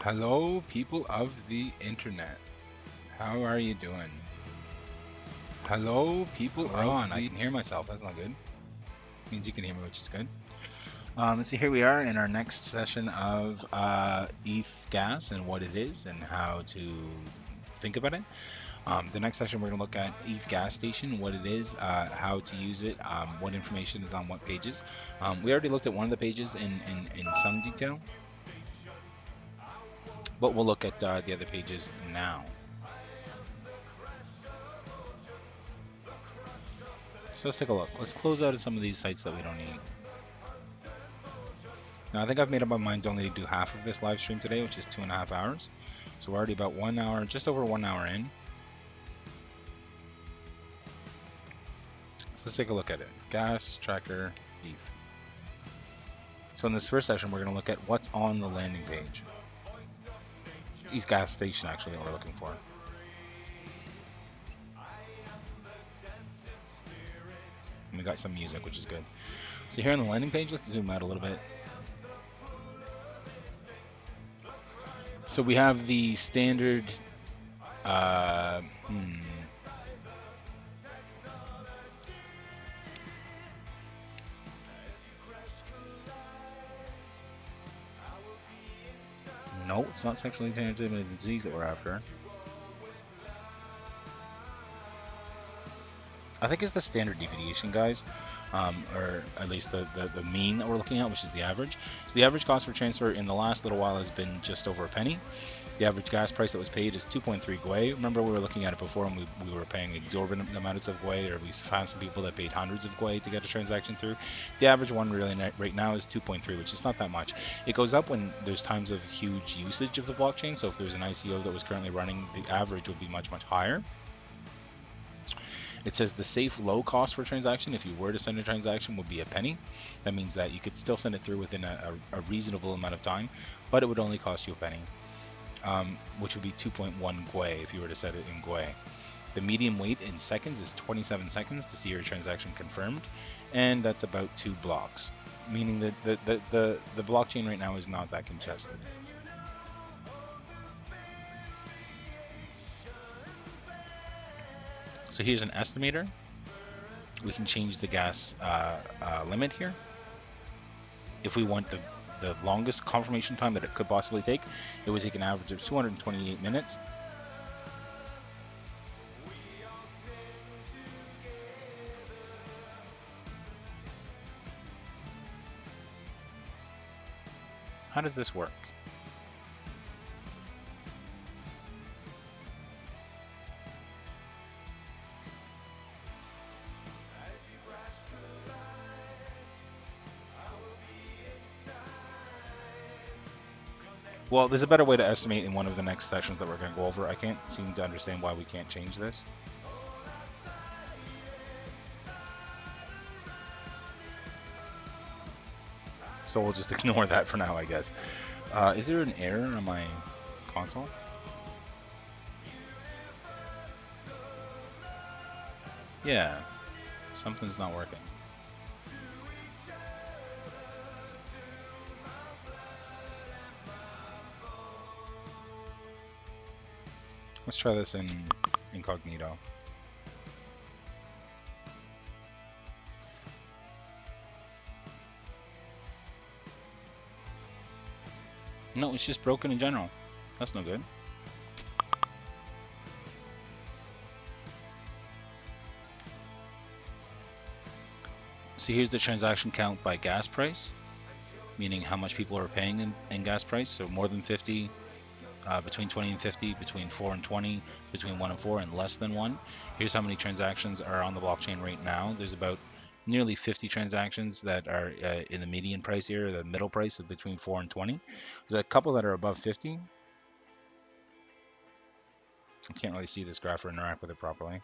Hello, people of the internet. How are you doing? Hello, people We're of on. I the. can hear myself. That's not good. Means you can hear me, which is good. So here we are in our next session of ETH gas and what it is and how to think about it. The next session we're going to look at ETH gas station, what it is, how to use it, what information is on what pages. We already looked at one of the pages in some detail, but we'll look at the other pages now. So let's take a look. Let's close out of some of these sites that we don't need. Now, I think I've made up my mind to only do half of this live stream today, which is 2.5 hours. So we're already about 1 hour, just over 1 hour in. So let's take a look at it. Gas, tracker, ETH. So in this first session, we're going to look at what's on the landing page. It's ETH gas station, actually, what we're looking for. And we got some music, which is good. So here on the landing page, let's zoom out a little bit. So we have the standard. No, it's not sexually transmitted disease that we're after. I think it's the standard deviation, guys, or at least the mean that we're looking at, which is the average. So the average cost for transfer in the last little while has been just over a penny. The average gas price that was paid is 2.3 gwei. Remember, we were looking at it before, and we were paying exorbitant amounts of gwei, or we found some people that paid hundreds of gwei to get a transaction through. The average one really right now is 2.3, which is not that much. It goes up when there's times of huge usage of the blockchain. So if there's an ICO that was currently running, the average would be much, much higher. It says the safe low cost for transaction, if you were to send a transaction, would be a penny. That means that you could still send it through within a reasonable amount of time, but it would only cost you a penny, which would be 2.1 gwei if you were to set it in gwei. The median wait in seconds is 27 seconds to see your transaction confirmed, and that's about 2 blocks, meaning that the blockchain right now is not that congested. So here's an estimator. We can change the gas limit here. If we want the longest confirmation time that it could possibly take, it would take an average of 228 minutes. How does this work? Well, there's a better way to estimate in one of the next sessions that we're going to go over. I can't seem to understand why we can't change this. So we'll just ignore that for now, I guess. Is there an error on my console? Yeah, something's not working. Let's try this in incognito. No, it's just broken in general. That's no good. So here's the transaction count by gas price, meaning how much people are paying in gas price. So more than 50, between 20 and 50, between 4 and 20, between 1 and 4, and less than 1. Here's how many transactions are on the blockchain right now. There's about nearly 50 transactions that are in the median price here, the middle price of between 4 and 20. There's a couple that are above 50. I can't really see this graph or interact with it properly.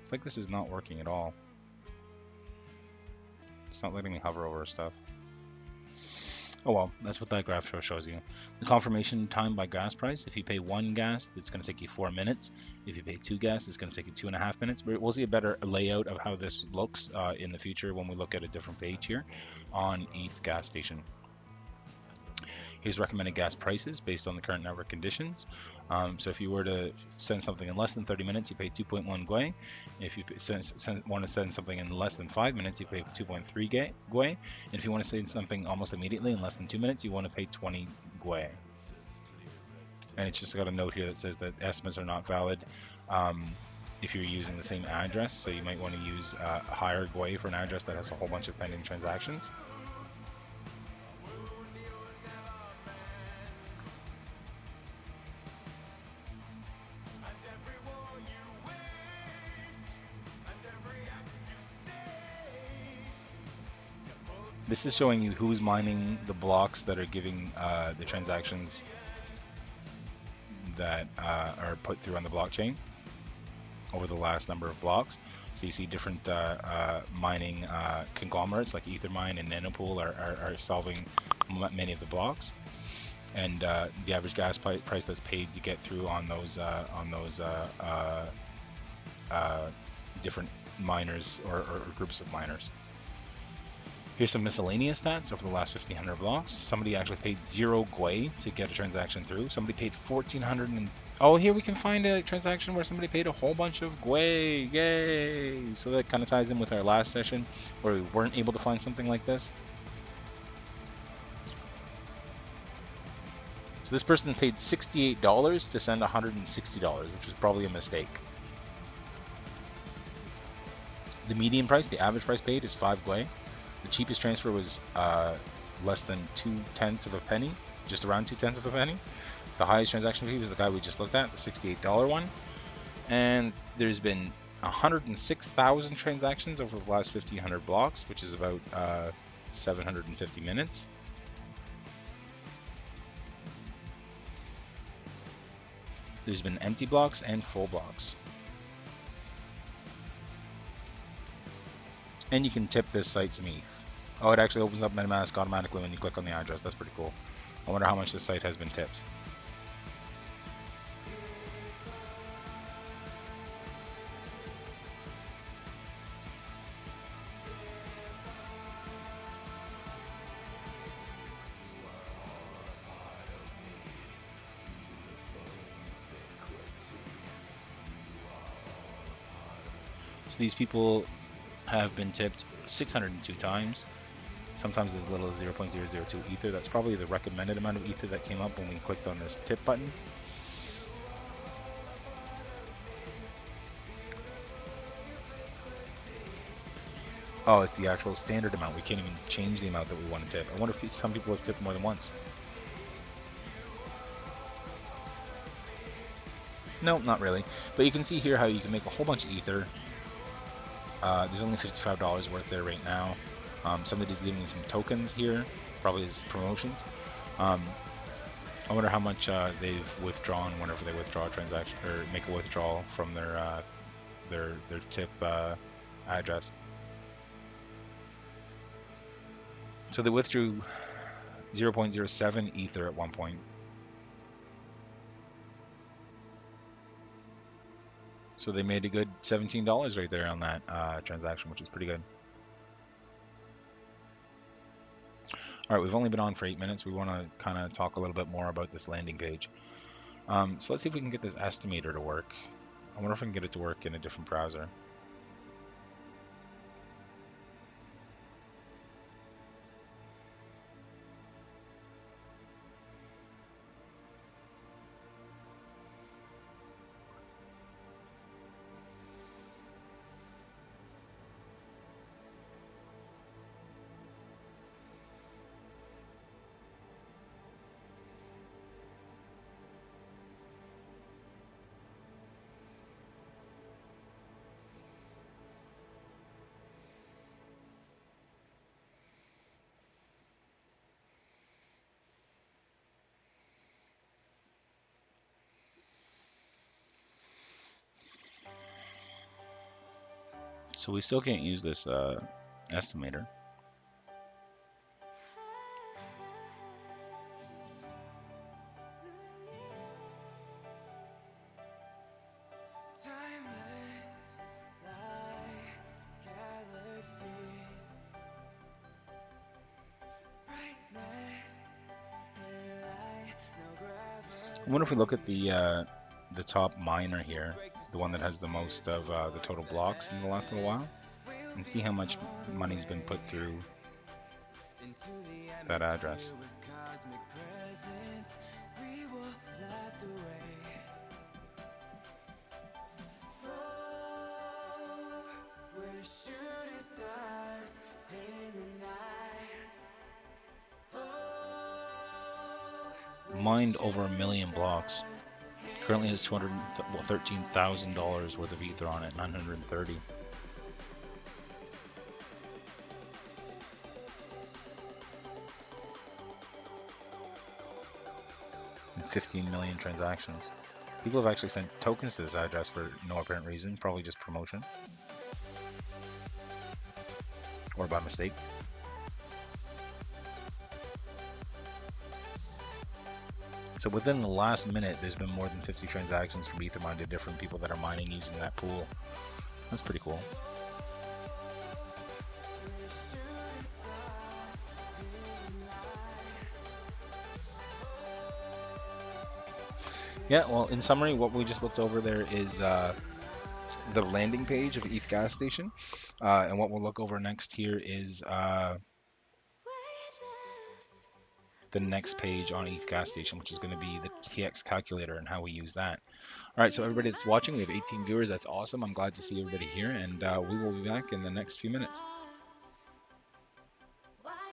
It's like this is not working at all. It's not letting me hover over stuff. Oh well, that's what that graph shows you. The confirmation time by gas price. If you pay 1 gas, it's going to take you 4 minutes. If you pay 2 gas, it's going to take you 2.5 minutes. We'll see a better layout of how this looks in the future when we look at a different page here on ETH gas station. Here's recommended gas prices based on the current network conditions. So if you were to send something in less than 30 minutes, you pay 2.1 Gwei. If you want to send something in less than 5 minutes, you pay 2.3 Gwei. And if you want to send something almost immediately in less than 2 minutes, you want to pay 20 Gwei. And it's just got a note here that says that estimates are not valid if you're using the same address. So you might want to use a higher Gwei for an address that has a whole bunch of pending transactions. This is showing you who's mining the blocks that are giving the transactions that are put through on the blockchain over the last number of blocks. So you see different mining conglomerates like Ethermine and Nanopool are solving many of the blocks, and the average gas price that's paid to get through on those different miners or groups of miners. Here's some miscellaneous stats over the last 1,500 blocks. Somebody actually paid 0 Gwei to get a transaction through. Somebody paid 1,400 and... Oh, here we can find a transaction where somebody paid a whole bunch of Gwei. Yay! So that kind of ties in with our last session where we weren't able to find something like this. So this person paid $68 to send $160, which was probably a mistake. The median price, the average price paid, is 5 Gwei. The cheapest transfer was less than 0.2 of a penny, just around 0.2 of a penny. The highest transaction fee was the guy we just looked at, the $68 one. And there's been 106,000 transactions over the last 1,500 blocks, which is about 750 minutes. There's been empty blocks and full blocks. And you can tip this site some ETH. Oh, it actually opens up MetaMask automatically when you click on the address. That's pretty cool. I wonder how much this site has been tipped. So these people have been tipped 602 times, sometimes as little as 0.002 Ether. That's probably the recommended amount of Ether that came up when we clicked on this tip button. Oh, it's the actual standard amount. We can't even change the amount that we want to tip. I wonder if some people have tipped more than once. No, not really. But you can see here how you can make a whole bunch of Ether. There's only $55 worth there right now. Somebody's leaving some tokens here, probably as promotions. I wonder how much they've withdrawn whenever they withdraw a transaction or make a withdrawal from their tip address. So they withdrew 0.07 Ether at one point. So they made a good $17 right there on that transaction, which is pretty good. All right, we've only been on for 8 minutes. We want to kind of talk a little bit more about this landing page. So let's see if we can get this estimator to work. I wonder if I can get it to work in a different browser. So we still can't use this estimator. I wonder if we look at the top miner here, the one that has the most of the total blocks in the last little while, and see how much money's been put through that address. Mined over 1 million blocks. Currently has $213,000 worth of ether on it, 930. And 15 million transactions. People have actually sent tokens to this address for no apparent reason, probably just promotion. Or by mistake. So within the last minute, there's been more than 50 transactions from Ethermine to different people that are mining using that pool. That's pretty cool. Yeah, well, in summary, what we just looked over there is the landing page of ETH gas station. And what we'll look over next here is the next page on ETH gas station, which is going to be the TX calculator and how we use that. All right, so everybody that's watching, we have 18 viewers. That's awesome. I'm glad to see everybody here, and we will be back in the next few minutes.